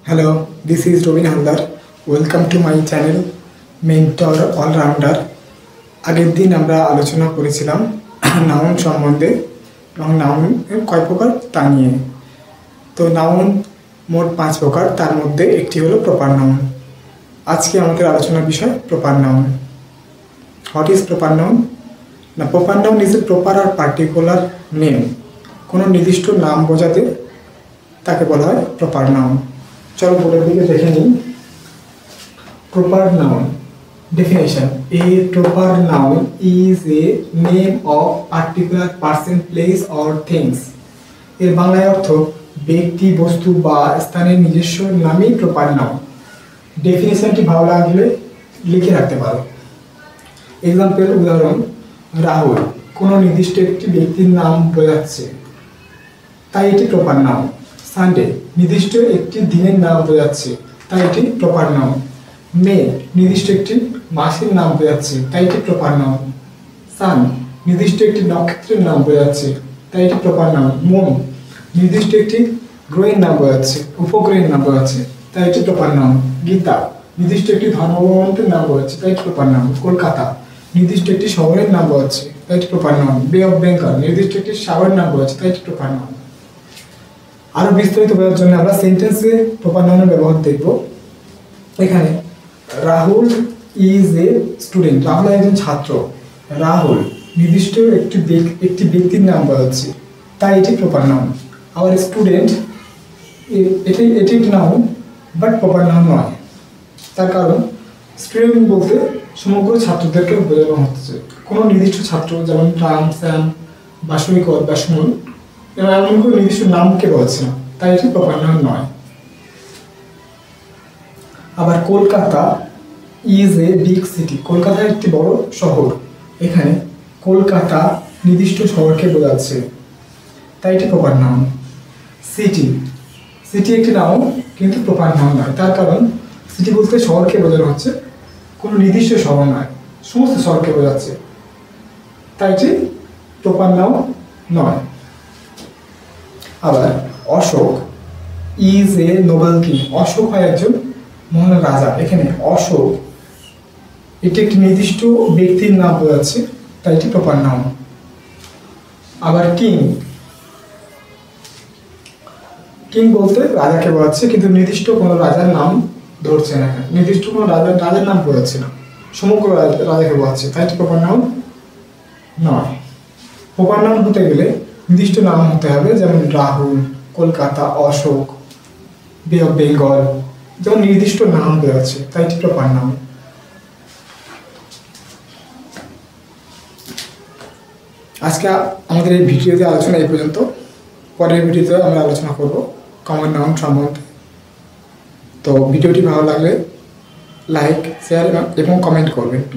Hello, this is Robin Haldar. Welcome to my channel Mentor All-Rounder. আগের দিন আমরা আলোচনা করেছিলাম নাউন সম্বন্ধে এবং নাউনের কয় প্রকার তা নিয়ে। তো নাউন মোট 5 প্রকার, তার মধ্যে একটি হলো প্রপার নাউন। আজকে আমাদের আলোচনার বিষয় proper noun. What is proper noun? না, proper noun is a proper আর পার্টিকুলার নেম। কোনো নির্দিষ্ট নাম বোঝাতে তাকে বলা হয় প্রপার নাউন। চলো বোর্ডের দিকে দেখে নিই। Proper noun definition: a proper noun is a name of particular person, place or things. এর বাংলায় অর্থ ব্যক্তি, বস্তু বা স্থানের নিজস্ব নামই প্রপার নাউন। ডেফিনিশনটি ভালো লাগলে লিখে রাখতে পারো। এক্সাম্পল, উদাহরণ: রাহুল কোনো নির্দিষ্ট একটি ব্যক্তির নাম বোঝাচ্ছে, তাই এটি প্রপার নাউন। সানডে নির্দিষ্ট একটি দিনের নাম বোঝাচ্ছে, তাই এটি প্রপার নাউন। মে নির্দিষ্ট একটি মাসের নাম বোঝাচ্ছে, তাই এটি প্রপার নাউন। সান নির্দিষ্ট একটি নক্ষত্রের নাম বোঝাচ্ছে, তাই এটি প্রপার নাউন। মুন নির্দিষ্ট একটি গ্রহের নাম বোঝাচ্ছে, উপগ্রহের নাম বোঝাচ্ছে, তাই এটি প্রপার নাউন। গীতা নির্দিষ্ট একটি ধর্মগ্রন্থের নাম বোঝাচ্ছে, তাই এটি প্রপার নাউন। কলকাতা নির্দিষ্ট একটি শহরের নাম বোঝাচ্ছে, তাই এটি প্রপার নাউন। বে অফ বেঙ্গল নির্দিষ্ট একটি সাগরের নাম বোঝাচ্ছে, তাই এটি প্রপার নাউন। আরও বিস্তারিত বোঝার জন্য আমরা সেন্টেন্সে প্রপার নাউনের ব্যবহার দেখব। এখানে Rahul is a student, Rahul একজন ছাত্র। রাহুল নির্দিষ্ট একটি ব্যক্তির নাম বোঝাচ্ছে, তাই এটি প্রপার নাউন। আবার স্টুডেন্ট এটি নাউন বাট প্রপার নাউন নয়। তার কারণ স্টুডেন্ট বলতে সমগ্র ছাত্রদেরকে বোঝানো হচ্ছে, কোনো নির্দিষ্ট ছাত্র যেমন রাম, শ্যাম বা সৈকত বা সুমন, এবার এমন কোনো নির্দিষ্ট নামকে বোঝাচ্ছে না, তাই এটি প্রপার নাউন নয়। আবার Kolkata is a big city, Kolkata একটি বড় শহর। এখানে কলকাতা নির্দিষ্ট শহরকে বোঝাচ্ছে, তাই এটি প্রপার নাউন। সিটি সিটি একটি নাউন কিন্তু প্রপার নাউন নয়। তার কারণ সিটি বলতে শহরকে বোঝানো হচ্ছে, কোনো নির্দিষ্ট শহর নয়, সমস্ত শহরকে বোঝাচ্ছে, তাই এটি প্রপার নাউন নয়। আবার Ashok is a noble king, Ashok হয় একজন মহান রাজা। এখানে অশোক এটি একটি নির্দিষ্ট ব্যক্তির নাম বোঝাচ্ছে, তাই এটি প্রপার নাউন। আবার কিং কিং বলতে রাজাকে বোঝাচ্ছে, কিন্তু নির্দিষ্ট কোনো রাজার নাম ধরছে না, নির্দিষ্ট কোনো রাজার নাম বোঝাচ্ছে না, সমগ্র রাজাকে বোঝাচ্ছে, তাই এটি প্রপার নাউন নয়। প্রপার নাউন হতে গেলে নির্দিষ্ট নাম হতে হবে, যেমন রাহুল, কলকাতা, অশোক, বে অফ বেঙ্গল, যেমন নির্দিষ্ট নাম বোঝাচ্ছে, তাই এটি প্রপার নাউন। আজকে আমাদের এই ভিডিওতে আলোচনা এই পর্যন্ত। পরের ভিডিওতে আমরা আলোচনা করব কমন নাউন সম্বন্ধে। তো ভিডিওটি ভালো লাগলে লাইক, শেয়ার এবং কমেন্ট করবেন।